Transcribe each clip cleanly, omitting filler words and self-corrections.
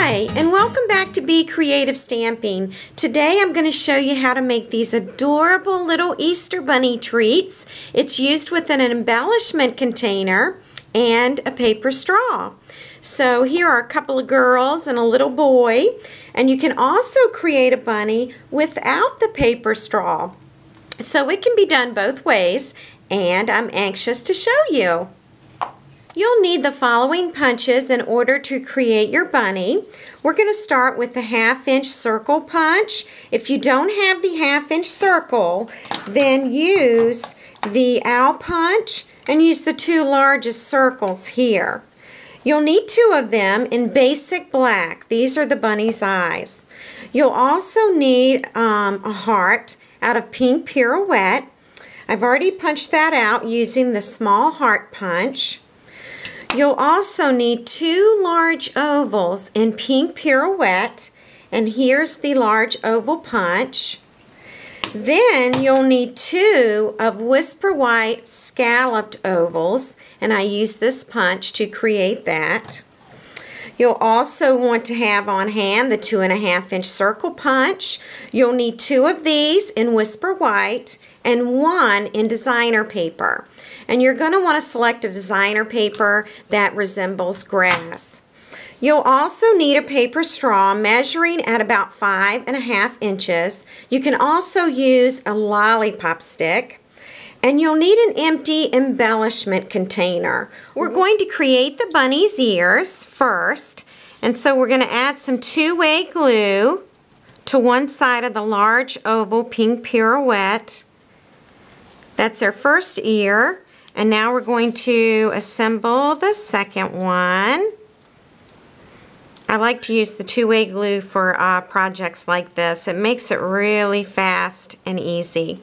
Hi, and welcome back to Be Creative Stamping. Today I'm going to show you how to make these adorable little Easter bunny treats. It's used with an embellishment container and a paper straw. So here are a couple of girls and a little boy, and you can also create a bunny without the paper straw. So it can be done both ways, and I'm anxious to show you. You'll need the following punches in order to create your bunny. We're going to start with the 1/2-inch circle punch. If you don't have the 1/2-inch circle, then use the owl punch and use the 2 largest circles here. You'll need 2 of them in basic black. These are the bunny's eyes. You'll also need a heart out of pink pirouette. I've already punched that out using the small heart punch. You'll also need 2 large ovals in pink pirouette, and here's the large oval punch. Then you'll need 2 of whisper white scalloped ovals, and I use this punch to create that. You'll also want to have on hand the 2.5-inch circle punch. You'll need 2 of these in whisper white and 1 in designer paper. And you're going to want to select a designer paper that resembles grass. You'll also need a paper straw measuring at about 5.5 inches. You can also use a lollipop stick. And you'll need an empty embellishment container. We're going to create the bunny's ears first. And so we're going to add some 2-way glue to one side of the large oval pink pirouette. That's our first ear. And now we're going to assemble the second one. I like to use the 2-way glue for projects like this. It makes it really fast and easy.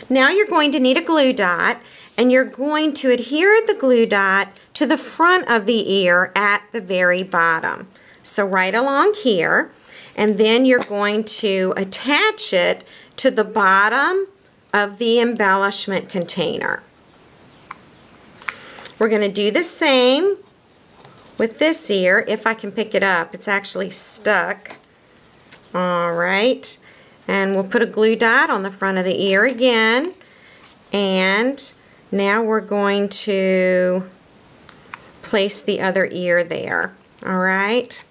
Now you're going to need a glue dot, and you're going to adhere the glue dot to the front of the ear at the very bottom. So right along here, and then you're going to attach it to the bottom of the embellishment container. We're going to do the same with this ear. If I can pick it up, it's actually stuck. All right. And we'll put a glue dot on the front of the ear again. And now we're going to place the other ear there. All right.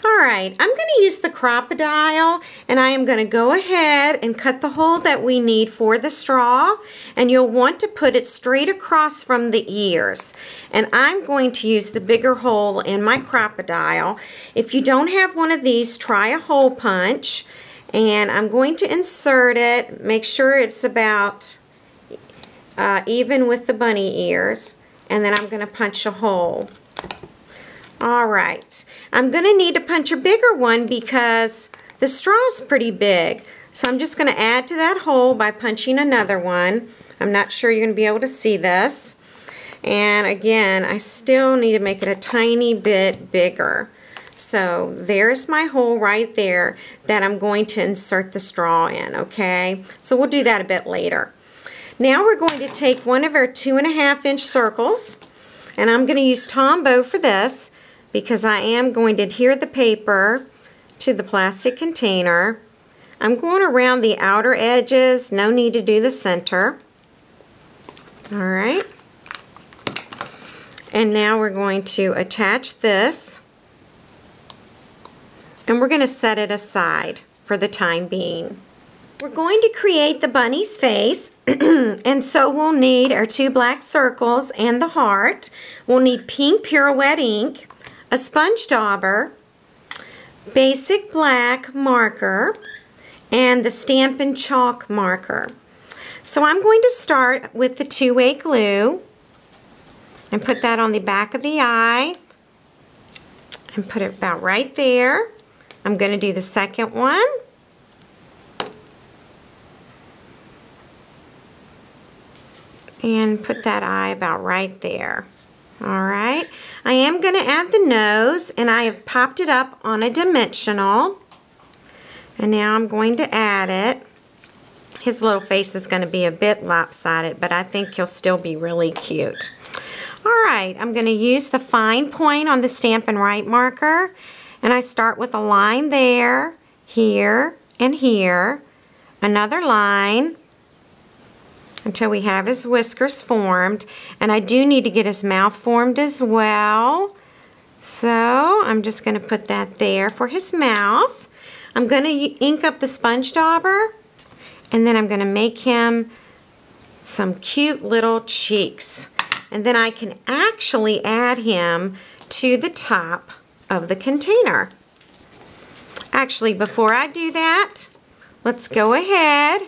All right, I'm going to use the crocodile, and I am going to go ahead and cut the hole that we need for the straw, and you'll want to put it straight across from the ears. And I'm going to use the bigger hole in my crocodile. If you don't have one of these, try a hole punch, and I'm going to insert it. Make sure it's about even with the bunny ears, and then I'm going to punch a hole. Alright, I'm going to need to punch a bigger one because the straw is pretty big. So I'm just going to add to that hole by punching another one. I'm not sure you're going to be able to see this. And again, I still need to make it a tiny bit bigger. So there's my hole right there that I'm going to insert the straw in, okay? So we'll do that a bit later. Now we're going to take one of our 2.5-inch circles, and I'm going to use Tombow for this, because I am going to adhere the paper to the plastic container. I'm going around the outer edges, no need to do the center. Alright. And now we're going to attach this, and we're going to set it aside for the time being. We're going to create the bunny's face, and so we'll need our 2 black circles and the heart. We'll need pink pirouette ink, a sponge dauber, basic black marker, and the Stampin' chalk marker. So I'm going to start with the 2-way glue and put that on the back of the eye and put it about right there. I'm going to do the second one. And put that eye about right there. Alright, I am going to add the nose, and I have popped it up on a dimensional. And now I'm going to add it. His little face is going to be a bit lopsided, but I think he'll still be really cute. Alright, I'm going to use the fine point on the Stampin' Right marker, and I start with a line there, here, and here, another line until we have his whiskers formed, and I do need to get his mouth formed as well. So I'm just going to put that there for his mouth. I'm going to ink up the sponge dauber, and then I'm going to make him some cute little cheeks. And then I can actually add him to the top of the container. Actually, before I do that, let's go ahead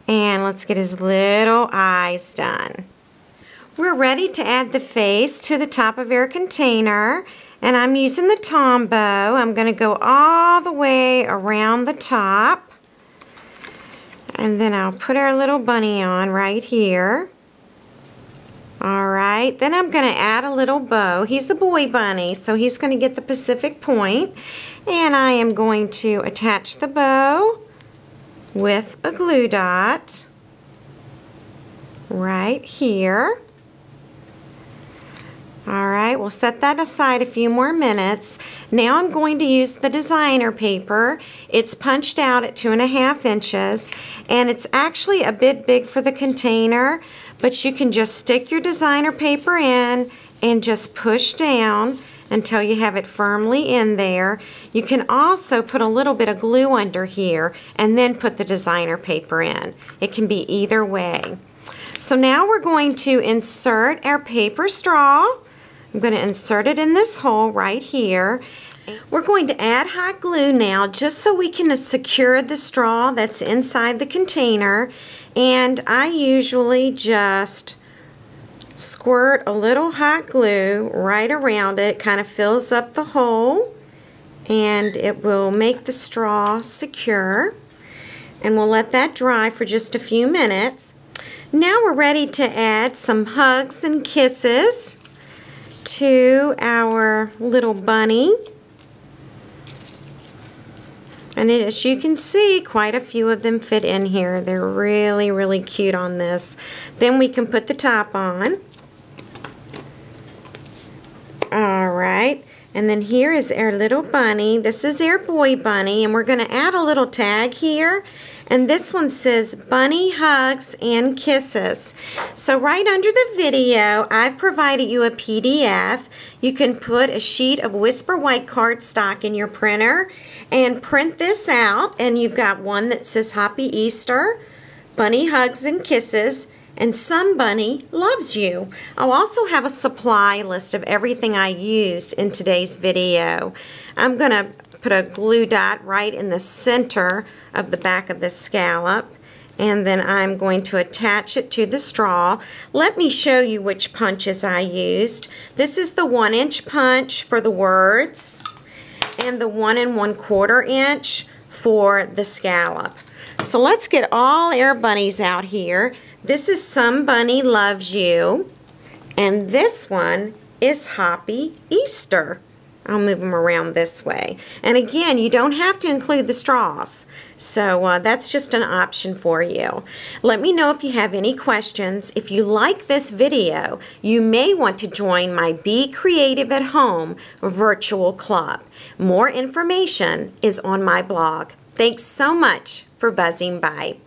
and let's get his little eyes done. We're ready to add the face to the top of our container, and I'm using the Tombow. I'm going to go all the way around the top, and then I'll put our little bunny on right here. Alright, then I'm going to add a little bow. He's a boy bunny, so he's going to get the Pacific point, and I am going to attach the bow with a glue dot right here. Alright, we'll set that aside a few more minutes. Now I'm going to use the designer paper. It's punched out at 2.5 inches, and it's actually a bit big for the container, but you can just stick your designer paper in and just push down until you have it firmly in there. You can also put a little bit of glue under here and then put the designer paper in. It can be either way. So now we're going to insert our paper straw. I'm going to insert it in this hole right here. We're going to add hot glue now just so we can secure the straw that's inside the container. And I usually just squirt a little hot glue right around it. It kind of fills up the hole, and it will make the straw secure. And we'll let that dry for just a few minutes. Now we're ready to add some hugs and kisses to our little bunny. And as you can see, quite a few of them fit in here. They're really, really cute on this. Then we can put the top on. Alright, and then here is our little bunny. This is our boy bunny, and we're going to add a little tag here. And this one says Bunny Hugs and Kisses. So right under the video, I've provided you a PDF. You can put a sheet of Whisper White cardstock in your printer and print this out. And you've got one that says Happy Easter, Bunny Hugs and Kisses, and Somebody Loves You. I'll also have a supply list of everything I used in today's video. I'm going to put a glue dot right in the center of the back of the scallop, and then I'm going to attach it to the straw. Let me show you which punches I used. This is the 1-inch punch for the words and the 1 1/4 inch for the scallop. So let's get all our bunnies out here. This is Somebody Loves You, and this one is Happy Easter. I'll move them around this way. And again, you don't have to include the straws. So that's just an option for you. Let me know if you have any questions. If you like this video, you may want to join my Be Creative at Home virtual club. More information is on my blog. Thanks so much for buzzing by.